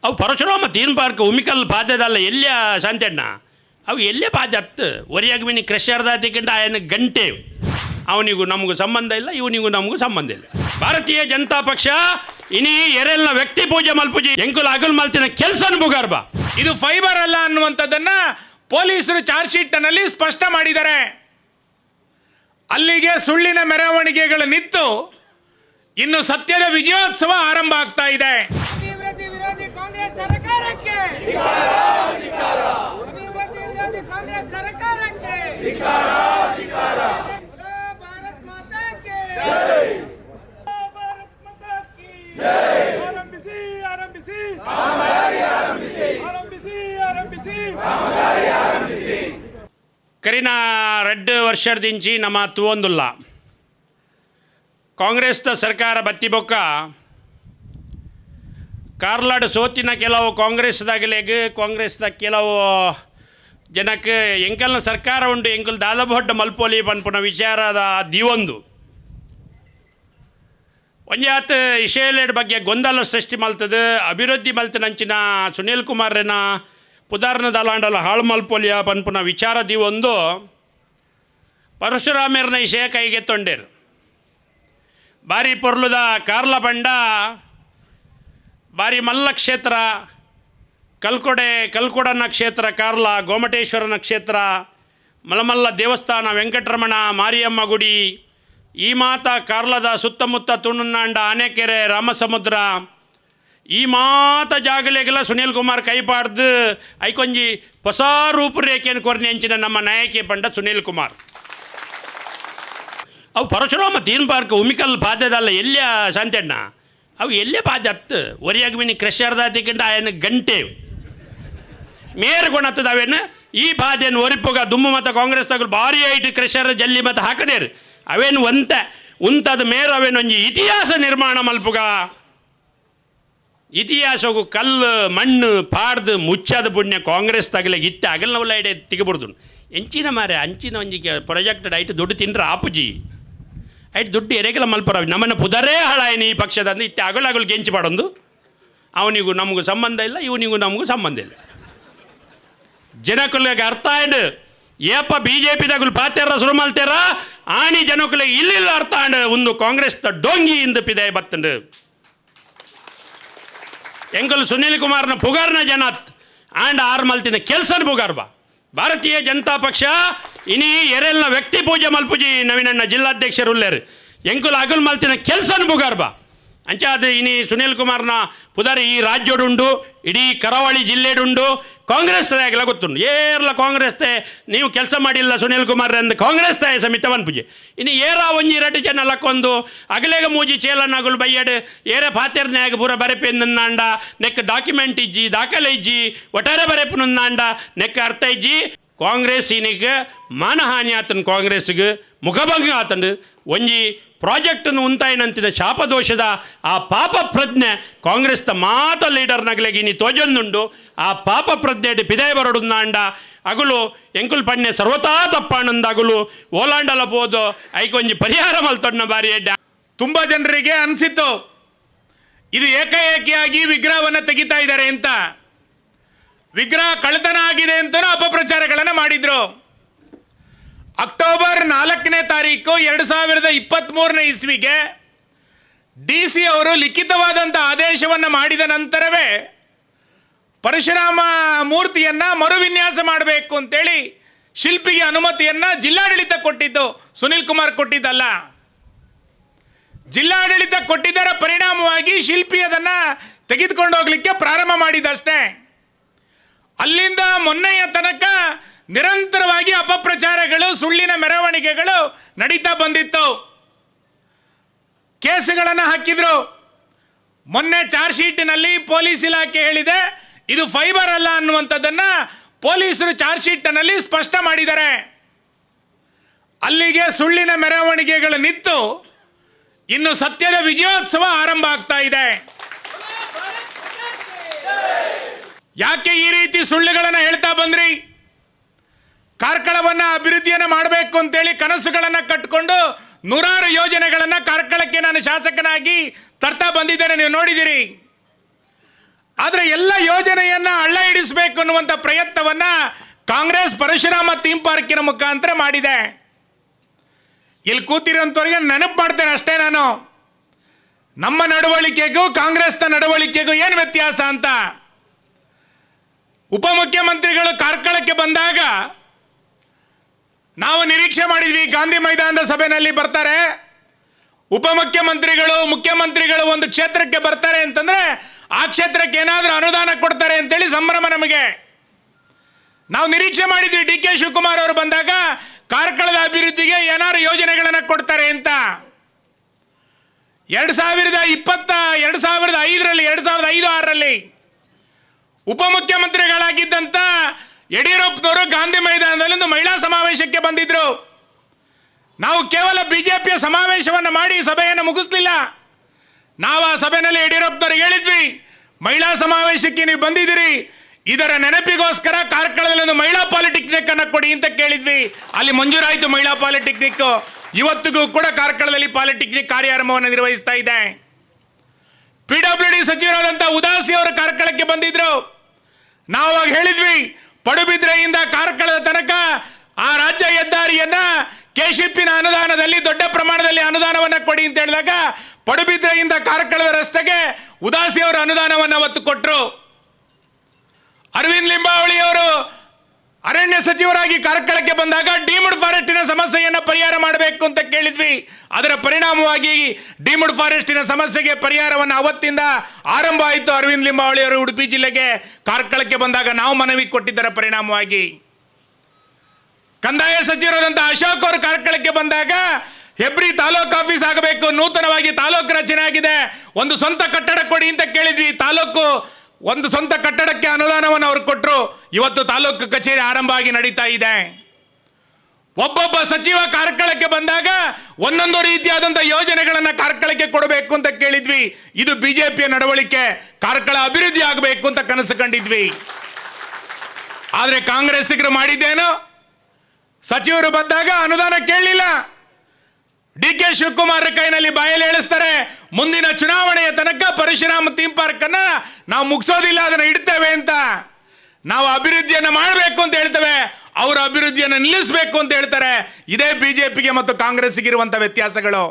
ಅವು ಪರಶುರಾಮ ತೀನ್ ಪಾರ್ಕ್ ಉಮಿಕಲ್ ಪಾದ್ಯದಲ್ಲ ಎಲ್ಲಿಯ ಶಾಂತಣ್ಣ ಅವು ಎಲ್ಲೇ ಪಾದ್ಯ ಹತ್ತು ಒರಿಯಾಗಿ ಮಿನಿ ಕ್ರಷರ್ದಾತಿಕಂಡು ఆయన ಗಂಟೆ ಅವನಿಗೂ ನಮಗೂ ಸಂಬಂಧ ಇಲ್ಲ, ಇವನಿಗೂ ನಮಗೂ ಸಂಬಂಧ ಇಲ್ಲ. ಭಾರತೀಯ ಜನತಾ ಪಕ್ಷ ಇನಿ ಎರೆಲ್ನ ವ್ಯಕ್ತಿ ಪೂಜೆ ಮಲ್ಪುಜಿ ಎಂಕುಲ ಅಗಲ್ ಮಲ್ತಿನ ಕೆಲಸ ಬುಗಾರ್ಬ ಇದು ಫೈಬರ್ ಅಲ್ಲ ಅನ್ನುವಂಥದ್ದನ್ನ ಪೊಲೀಸರು ಚಾರ್ಜ್ ಶೀಟ್ನಲ್ಲಿ ಸ್ಪಷ್ಟ ಮಾಡಿದ್ದಾರೆ. ಅಲ್ಲಿಗೆ ಸುಳ್ಳಿನ ಮೆರವಣಿಗೆಗಳು ನಿಂತು ಇನ್ನು ಸತ್ಯದ ವಿಜಯೋತ್ಸವ ಆರಂಭ ಆಗ್ತಾ ಇದೆ. ಅಭಿವೃದ್ಧಿ ವಿರೋಧಿ ಕಾಂಗ್ರೆಸ್ ಸರ್ಕಾರಕ್ಕೆ ಅಭಿವೃದ್ಧಿ ವಿರೋಧಿ ಕಾಂಗ್ರೆಸ್ ಸರ್ಕಾರಕ್ಕೆ ಭಾರತ್ ಮಾತಾ ಕೇ ಭಾರತ್ ಮಾತಾ ಕಿ ಆರಂಭಿಸಿ ಆರಂಭಿಸಿ ಆರಂಭಿಸಿ ಆರಂಭಿಸಿ ಆರಂಭಿಸಿ ಕರಿನ 2 ವರ್ಷದಿಂಚಿ ನಮ್ಮ ತೂವೊಂದುಲ್ಲ ಕಾಂಗ್ರೆಸ್ದ ಸರ್ಕಾರ ಬತ್ತಿಬೊಕ್ಕ ಕಾರ್ಲಾಡ್ ಸೋತಿನ ಕೆಲವು ಕಾಂಗ್ರೆಸ್ದ ಕೆಲವು ಜನಕ್ಕೆ ಎಂಕಲ್ನ ಸರ್ಕಾರ ಉಂಟು ಎಂಕಲ್ ದಾದಬೊಡ್ಡ ಮಲ್ಪೋಲಿ ಪನ್ಪುನ ವಿಚಾರದ ದಿವೊಂದು ಒಂಜಾತ್ ಇಶೇಲೆಡ್ ಬಗ್ಗೆ ಗೊಂದಲ ಸೃಷ್ಟಿ ಮಲ್ತದ ಅಭಿವೃದ್ಧಿ ಮಲ್ತನಂಚಿನ ಸುನೀಲ್ ಕುಮಾರ್ನ ಪುದಾರ್ನ ದಲಾಂಡಲ ಹಾಳು ಮಲ್ಪೋಲಿಯ ಪನ್ಪುನ ವಿಚಾರ ದಿವೊಂದು ಪರಶುರಾಮೇರ್ನ ವಿಷಯ ಕೈಗೆ ತೊಂಡೇರು ಬಾರಿ ಪೊರ್ಲುದ ಕಾರ್ಲ ಬಂಡ ಬಾರಿ ಮಲ್ಲ ಕ್ಷೇತ್ರ ಕಲ್ಕೊಡನ ಕ್ಷೇತ್ರ ಕಾರ್ಲ ಗೋಮಟೇಶ್ವರನ ಕ್ಷೇತ್ರ ಮಲಮಲ್ಲ ದೇವಸ್ಥಾನ ವೆಂಕಟರಮಣ ಮಾರಿಯಮ್ಮ ಗುಡಿ ಈ ಮಾತ ಕಾರ್ಲದ ಸುತ್ತಮುತ್ತ ತುಣುನಾಂಡ ಆನೆಕೆರೆ ರಾಮಸಮುದ್ರ ಈ ಮಾತ ಜಾಗಲೆಗೆಲ್ಲ ಸುನೀಲ್ ಕುಮಾರ್ ಕೈಪಾಡ್ದು ಐಕೊಂಜಿ ಹೊಸ ರೂಪುರೇಖೆಯನ್ನು ಕೊರ್ನಿ ಹಂಚಿನ ನಮ್ಮ ನಾಯಕಿ ಪಂಡ ಸುನೀಲ್ ಕುಮಾರ್ ಅವು ಪರಶುರಾಮ ತೀನ್ ಪಾರ್ಕ್ ಉಮಿಕಲ್ ಪಾದ್ಯದಲ್ಲ ಎಲ್ಲಿಯ ಶಾಂತಣ್ಣ ಅವು ಎಲ್ಲೇ ಪಾದ್ಯ ಹತ್ತು ಒರಿಯಾಗಿ ಮಿನಿ ಕ್ರಷರ್ದಾತಿಕಂಡು ఆయన ಗಂಟೆ ಮೇರ್ಗೊಣತ್ತದ ಅವೇನು ಈ ಪಾದ್ಯನ ಒರಿಪುಗ ದುಮ್ಮು ಮತ್ತು ಕಾಂಗ್ರೆಸ್ ತಗಲು ಭಾರಿ ಐಟ್ ಕ್ರಷರ್ ಜಲ್ಲಿ ಮತ್ತು ಹಾಕದೇರು ಅವೇನು ಉಂತದ ಮೇರು ಅವೇನು ಒಂಜಿ ಇತಿಹಾಸ ನಿರ್ಮಾಣ ಮಲ್ಪುಗ ಇತಿಹಾಸಗೂ ಕಲ್ಲು ಮಣ್ಣು ಪಾಡ್ದು ಮುಚ್ಚದ ಪುಣ್ಯ ಕಾಂಗ್ರೆಸ್ ತಗಲಿಗೆ ಇತ್ತೆ ಅಗಲ್ನವಲ್ಲ ಇಡೆ ತಿಗಬುಡ್ದು ಎಂಚಿನ ಮಾರೆ ಅಂಚಿನ ಒಂಜಿಗೆ ಪ್ರೊಜೆಕ್ಟೆಡ್ ಐಟು ದುಡ್ಡು ತಿನ್ರ ಆಪುಜಿ ಐಟು ದುಡ್ಡು ಎರೆಗೆಲ್ಲ ಮಲ್ಪರ ನಮ್ಮನ್ನು ಪುದರೇ ಹಾಳಾಯನಿ ಈ ಪಕ್ಷದಂದು ಇತ್ತೆ ಅಗಲು ಗೆಂಚಿ ಪಾಡೊಂದು ಅವನಿಗೂ ನಮಗೂ ಸಂಬಂಧ ಇಲ್ಲ, ಇವನಿಗೂ ನಮಗೂ ಸಂಬಂಧ ಇಲ್ಲ. ಜನಕುಲಿಗೆ ಅರ್ಥ ಆಯ್ಡು ಏಪ ಬಿ ಜೆ ಪಿದಾಗಲು ಪಾತ್ಯಾರ ಶುರು ಮಲ್ತಾರ ಆನಿ ಜನಕುಲಿಗೆ ಇಲ್ಲಿಲ್ಲ ಅರ್ಥ ಆಂಡು ಒಂದು ಕಾಂಗ್ರೆಸ್ದ ಡೋಂಗಿ ಇಂದು ಪಿದಾಯ ಬತ್ತಂಡು ಎಂಕಲ್ ಸುನೀಲ್ ಕುಮಾರ್ನ ಪುಗಾರ್ನ ಜನತ್ ಆಂಡ್ ಆರ್ ಮಲ್ತಿನ ಕೆಲಸನ ಪುಗಾರ್ಬ ಭಾರತೀಯ ಜನತಾ ಪಕ್ಷ ಇನಿ ಎರೆಲ್ನ ವ್ಯಕ್ತಿ ಪೂಜೆ ಮಲ್ಪುಜಿ ನವೀನಣ್ಣ ಜಿಲ್ಲಾಧ್ಯಕ್ಷರು ಉಲ್ಲೇರು ಎಂಕುಲ್ ಅಗಲ್ ಮಲ್ತಿನ ಕೆಲಸನ ಪುಗಾರ್ಬ ಅಂಚ ಅದು ಇನಿ ಸುನೀಲ್ ಕುಮಾರ್ನ ಪುದಾರಿ ಈ ರಾಜ್ಯೋಡುಂಡು ಇಡೀ ಕರಾವಳಿ ಜಿಲ್ಲೆಡುಂಡು ಕಾಂಗ್ರೆಸ್ ಆಗಲ ಗೊತ್ತುಂಡು ಏರ್ಲ ಕಾಂಗ್ರೆಸ್ತೆ ನೀವು ಕೆಲಸ ಮಾಡಿಲ್ಲ ಸುನೀಲ್ ಕುಮಾರ್ ಅಂದು ಕಾಂಗ್ರೆಸ್ ತಾಯ ಸಮಿತವನ್ ಪೂಜೆ ಇನ್ನು ಏರ ಒಂಜಿ 2 ಜನ ಲಕ್ಕೊಂದು ಅಗಲೇಗ ಮೂಜಿ ಚೇಲನಗುಲು ಬಯ್ಯಡು ಏರೆ ಪಾತ್ಯರ್ನ್ಯಾಗ ಪೂರ ಬರೆಪೆಂದಾಂಡ ನೆಕ್ ಡಾಕ್ಯುಮೆಂಟ್ ಇಜ್ಜಿ ದಾಖಲೆ ಇಜ್ಜಿ ಒಟ್ಟಾರೆ ಬರೆಪುನಂದಾಂಡ ನೆಕ್ ಅರ್ಥ ಇಜ್ಜಿ ಕಾಂಗ್ರೆಸ್ ಇನಿಗೆ ಮಾನಹಾನಿ ಆತನು ಕಾಂಗ್ರೆಸ್ಗೆ ಮುಖಭಂಗ ಆತಂಡು ಒಂಜಿ ಪ್ರಾಜೆಕ್ಟನ್ನು ಉಂತಾಯಿನಂತಿನ ಶಾಪದೋಷದ ಆ ಪಾಪ ಪ್ರಜ್ಞೆ ಕಾಂಗ್ರೆಸ್ದ ಮಾತ ಲೀಡರ್ನಗಲಿಗೆ ಇನಿ ತೋಜೊಂದುಂಡು ಆ ಪಾಪ ಪ್ರಜ್ಞೆ ಪಿದಾಯ ಬರಡುಂದಾಂಡ ಅಗುಲು ಎಂಕುಲ್ ಪಣ್ಣೆ ಸರ್ವತಾ ತಪ್ಪಾನಂದ ಅಗುಲು ಓಲಾಂಡಲ ಹೋದು ಐಕೊಂಜಿ ಪರಿಹಾರ ಮಲ್ತೊಡ್ನ ಬಾರಿ ಎಡ್ಡ ತುಂಬ ಜನರಿಗೆ ಅನಿಸಿತ್ತು ಇದು ಏಕಾಏಕಿಯಾಗಿ ವಿಗ್ರಹವನ್ನು ತೆಗಿತಾ ಇದ್ದಾರೆ ಅಂತ. ವಿಗ್ರಹ ಕಳ್ಳತನ ಆಗಿದೆ ಅಂತಲೂ ಅಪಪ್ರಚಾರಗಳನ್ನು ಮಾಡಿದ್ರು. ಅಕ್ಟೋಬರ್ 4ನೇ ತಾರೀಕು 2023ನೇ ಇಸ್ವಿಗೆ DC ಅವರು ಲಿಖಿತವಾದಂಥ ಆದೇಶವನ್ನು ಮಾಡಿದ ನಂತರವೇ ಪರಶುರಾಮ ಮೂರ್ತಿಯನ್ನು ಮರುವಿನ್ಯಾಸ ಮಾಡಬೇಕು ಅಂತೇಳಿ ಶಿಲ್ಪಿಗೆ ಅನುಮತಿಯನ್ನು ಜಿಲ್ಲಾಡಳಿತ ಕೊಟ್ಟಿದ್ದು, ಸುನೀಲ್ ಕುಮಾರ್ ಕೊಟ್ಟಿದ್ದಲ್ಲ. ಜಿಲ್ಲಾಡಳಿತ ಕೊಟ್ಟಿದ್ದರ ಪರಿಣಾಮವಾಗಿ ಶಿಲ್ಪಿ ಅದನ್ನು ತೆಗೆದುಕೊಂಡು ಹೋಗಲಿಕ್ಕೆ ಪ್ರಾರಂಭ ಮಾಡಿದಷ್ಟೇ. ಅಲ್ಲಿಂದ ಮೊನ್ನೆಯ ತನಕ ನಿರಂತರವಾಗಿ ಅಪಪ್ರಚಾರಗಳು, ಸುಳ್ಳಿನ ಮೆರವಣಿಗೆಗಳು ನಡೀತಾ ಬಂದಿತ್ತು. ಕೇಸುಗಳನ್ನು ಹಾಕಿದ್ರು. ಮೊನ್ನೆ ಚಾರ್ಜ್ ಶೀಟಿನಲ್ಲಿ ಪೊಲೀಸ್ ಇಲಾಖೆ ಹೇಳಿದೆ ಇದು ಫೈಬರ್ ಅಲ್ಲ ಅನ್ನುವಂಥದ್ದನ್ನು ಪೊಲೀಸರು ಚಾರ್ಜ್ ಶೀಟ್ನಲ್ಲಿ ಸ್ಪಷ್ಟ ಮಾಡಿದ್ದಾರೆ. ಅಲ್ಲಿಗೆ ಸುಳ್ಳಿನ ಮೆರವಣಿಗೆಗಳು ನಿಂತು ಇನ್ನು ಸತ್ಯದ ವಿಜಯೋತ್ಸವ ಆರಂಭ ಆಗ್ತಾ ಇದೆ. ಯಾಕೆ ಈ ರೀತಿ ಸುಳ್ಳುಗಳನ್ನು ಹೇಳ್ತಾ ಬಂದ್ರಿ? ಕಾರ್ಕಳವನ್ನು ಅಭಿವೃದ್ಧಿಯನ್ನು ಮಾಡಬೇಕು ಅಂತೇಳಿ ಕನಸುಗಳನ್ನು ಕಟ್ಟಿಕೊಂಡು ನೂರಾರು ಯೋಜನೆಗಳನ್ನು ಕಾರ್ಕಳಕ್ಕೆ ನಾನು ಶಾಸಕನಾಗಿ ತರ್ತಾ ಬಂದಿದ್ದೇನೆ, ನೀವು ನೋಡಿದಿರಿ. ಆದರೆ ಎಲ್ಲ ಯೋಜನೆಯನ್ನ ಹಳ್ಳ ಹಿಡಿಸಬೇಕು ಅನ್ನುವಂಥ ಪ್ರಯತ್ನವನ್ನ ಕಾಂಗ್ರೆಸ್ ಪರಶುರಾಮ ಥೀಮ್ ಪಾರ್ಕಿನ ಮುಖಾಂತರ ಮಾಡಿದೆ. ಇಲ್ಲಿ ಕೂತಿರೋಂಥವ್ರಿಗೆ ನೆನಪು ಮಾಡ್ತೇನೆ ಅಷ್ಟೇ ನಾನು, ನಮ್ಮ ನಡವಳಿಕೆಗೂ ಕಾಂಗ್ರೆಸ್ನ ನಡವಳಿಕೆಗೂ ಏನು ವ್ಯತ್ಯಾಸ ಅಂತ. ಉಪಮುಖ್ಯಮಂತ್ರಿಗಳು ಕಾರ್ಕಳಕ್ಕೆ ಬಂದಾಗ ನಾವು ನಿರೀಕ್ಷೆ ಮಾಡಿದ್ವಿ ಗಾಂಧಿ ಮೈದಾನದ ಸಭೆಯಲ್ಲಿ ಬರ್ತಾರೆ, ಉಪಮುಖ್ಯಮಂತ್ರಿಗಳು ಮುಖ್ಯಮಂತ್ರಿಗಳು ಒಂದು ಕ್ಷೇತ್ರಕ್ಕೆ ಬರ್ತಾರೆ ಅಂತಂದ್ರೆ ಆ ಕ್ಷೇತ್ರಕ್ಕೆ ಏನಾದರೂ ಅನುದಾನ ಕೊಡ್ತಾರೆ ಅಂತೇಳಿ ಸಂಭ್ರಮ ನಮಗೆ. ನಾವು ನಿರೀಕ್ಷೆ ಮಾಡಿದ್ವಿ ಡಿ ಕೆ ಶಿವಕುಮಾರ್ ಅವರು ಬಂದಾಗ ಕಾರ್ಕಳದ ಅಭಿವೃದ್ಧಿಗೆ ಏನಾದ್ರು ಯೋಜನೆಗಳನ್ನು ಕೊಡ್ತಾರೆ ಅಂತ. 2005-6ರಲ್ಲಿ ಉಪಮುಖ್ಯಮಂತ್ರಿಗಳಾಗಿದ್ದಂಥ ಯಡಿಯೂರಪ್ಪನವರು ಗಾಂಧಿ ಮೈದಾನದಲ್ಲಿ ಒಂದು ಮಹಿಳಾ ಸಮಾವೇಶಕ್ಕೆ ಬಂದಿದ್ರು. ನಾವು ಕೇವಲ ಬಿಜೆಪಿಯ ಸಮಾವೇಶವನ್ನು ಮಾಡಿ ಸಭೆಯನ್ನು ಮುಗಿಸ್ಲಿಲ್ಲ. ನಾವು ಆ ಸಭೆಯಲ್ಲಿ ಯಡಿಯೂರಪ್ಪನವ್ರಿಗೆ ಹೇಳಿದ್ವಿ, ಮಹಿಳಾ ಸಮಾವೇಶಕ್ಕೆ ನೀವು ಬಂದಿದ್ದೀರಿ, ಇದರ ನೆನಪಿಗೋಸ್ಕರ ಕಾರ್ಕಳದಲ್ಲಿ ಒಂದು ಮಹಿಳಾ ಪಾಲಿಟೆಕ್ನಿಕ್ ಅನ್ನು ಕೊಡಿ ಅಂತ ಕೇಳಿದ್ವಿ. ಅಲ್ಲಿ ಮಂಜೂರಾಯಿತು ಮಹಿಳಾ ಪಾಲಿಟೆಕ್ನಿಕ್. ಇವತ್ತಿಗೂ ಕೂಡ ಕಾರ್ಕಳದಲ್ಲಿ ಪಾಲಿಟೆಕ್ನಿಕ್ ಕಾರ್ಯಾರಂಭವನ್ನು ನಿರ್ವಹಿಸ್ತಾ ಇದೆ. PWD ಸಚಿವರಾದಂಥ ಉದಾಸಿ ಅವರು ಕಾರ್ಕಳಕ್ಕೆ ಬಂದಿದ್ರು. ನಾವು ಅವಾಗ ಹೇಳಿದ್ವಿ, ಪಡುಬಿದ್ರೆಯಿಂದ ಕಾರ್ಕಳದ ತನಕ ಆ ರಾಜ್ಯ ಹೆದ್ದಾರಿಯನ್ನ ಕೆಶಿಪಿನ ಅನುದಾನದಲ್ಲಿ ದೊಡ್ಡ ಪ್ರಮಾಣದಲ್ಲಿ ಅನುದಾನವನ್ನು ಕೊಡಿ ಅಂತ ಹೇಳಿದಾಗ ಪಡುಬಿದ್ರೆಯಿಂದ ಕಾರ್ಕಳದ ರಸ್ತೆಗೆ ಉದಾಸಿ ಅವರು ಅನುದಾನವನ್ನು ಅವತ್ತು ಕೊಟ್ಟರು. ಅರವಿಂದ್ ಲಿಂಬಾವಳಿ ಅವರು ಅರಣ್ಯ ಸಚಿವರಾಗಿ ಕಾರ್ಕಳಕ್ಕೆ ಬಂದಾಗ ಡೀಮ್ಡ್ ಫಾರೆಸ್ಟಿನ ಸಮಸ್ಯೆಯನ್ನು ಪರಿಹಾರ ಮಾಡಬೇಕು ಅಂತ ಕೇಳಿದ್ವಿ. ಅದರ ಪರಿಣಾಮವಾಗಿ ಡೀಮ್ಡ್ ಫಾರೆಸ್ಟಿನ ಸಮಸ್ಯೆಗೆ ಪರಿಹಾರವನ್ನು ಅವತ್ತಿಂದ ಆರಂಭ ಆಯಿತು. ಅರವಿಂದ್ ಲಿಂಬಾವಳಿ ಅವರು ಉಡುಪಿ ಜಿಲ್ಲೆಗೆ ಕಾರ್ಕಳಕ್ಕೆ ಬಂದಾಗ ನಾವು ಮನವಿ ಕೊಟ್ಟಿದ್ದರ ಪರಿಣಾಮವಾಗಿ. ಕಂದಾಯ ಸಚಿವರಾದಂಥ ಅಶೋಕ್ ಅವರು ಕಾರ್ಕಳಕ್ಕೆ ಬಂದಾಗ ಹೆಬ್ರಿ ತಾಲೂಕು ಆಫೀಸ್ ಆಗಬೇಕು, ನೂತನವಾಗಿ ತಾಲೂಕು ರಚನೆ ಆಗಿದೆ, ಒಂದು ಸ್ವಂತ ಕಟ್ಟಡ ಕೊಡಿ ಅಂತ ಕೇಳಿದ್ವಿ. ತಾಲೂಕು ಒಂದು ಸ್ವಂತ ಕಟ್ಟಡಕ್ಕೆ ಅನುದಾನವನ್ನು ಅವರು ಕೊಟ್ಟರು. ಇವತ್ತು ತಾಲೂಕು ಕಚೇರಿ ಆರಂಭ ಆಗಿ ನಡೀತಾ ಇದೆ. ಒಬ್ಬೊಬ್ಬ ಸಚಿವ ಕಾರ್ಕಳಕ್ಕೆ ಬಂದಾಗ ಒಂದೊಂದು ರೀತಿಯಾದಂಥ ಯೋಜನೆಗಳನ್ನು ಕಾರ್ಕಳಕ್ಕೆ ಕೊಡಬೇಕು ಅಂತ ಕೇಳಿದ್ವಿ. ಇದು ಬಿಜೆಪಿಯ ನಡವಳಿಕೆ. ಕಾರ್ಕಳ ಅಭಿವೃದ್ಧಿ ಆಗಬೇಕು ಅಂತ ಕನಸು ಕಂಡಿದ್ವಿ. ಆದರೆ ಕಾಂಗ್ರೆಸ್ಸಿಗರು ಮಾಡಿದ್ದೇನು, ಸಚಿವರು ಬಂದಾಗ ಅನುದಾನ ಕೇಳಲಿಲ್ಲ. ಡಿ ಕೆ ಶಿವಕುಮಾರ್ ಕೈನಲ್ಲಿ ಬಾಯಲ್ಲಿ ಹೇಳಿಸ್ತಾರೆ, ಮುಂದಿನ ಚುನಾವಣೆಯ ತನಕ ಪರಶುರಾಮ ಥೀಮ್ ಪಾರ್ಕ್ ಅನ್ನ ನಾವು ಮುಗಿಸೋದಿಲ್ಲ, ಅದನ್ನು ಇಡ್ತೇವೆ ಅಂತ. ನಾವು ಅಭಿವೃದ್ಧಿಯನ್ನು ಮಾಡಬೇಕು ಅಂತ ಹೇಳ್ತೇವೆ, ಅವರು ಅಭಿವೃದ್ಧಿಯನ್ನು ನಿಲ್ಲಿಸಬೇಕು ಅಂತ ಹೇಳ್ತಾರೆ. ಇದೇ ಬಿಜೆಪಿಗೆ ಮತ್ತು ಕಾಂಗ್ರೆಸ್ಸಿಗೆ ಇರುವಂಥ ವ್ಯತ್ಯಾಸಗಳು.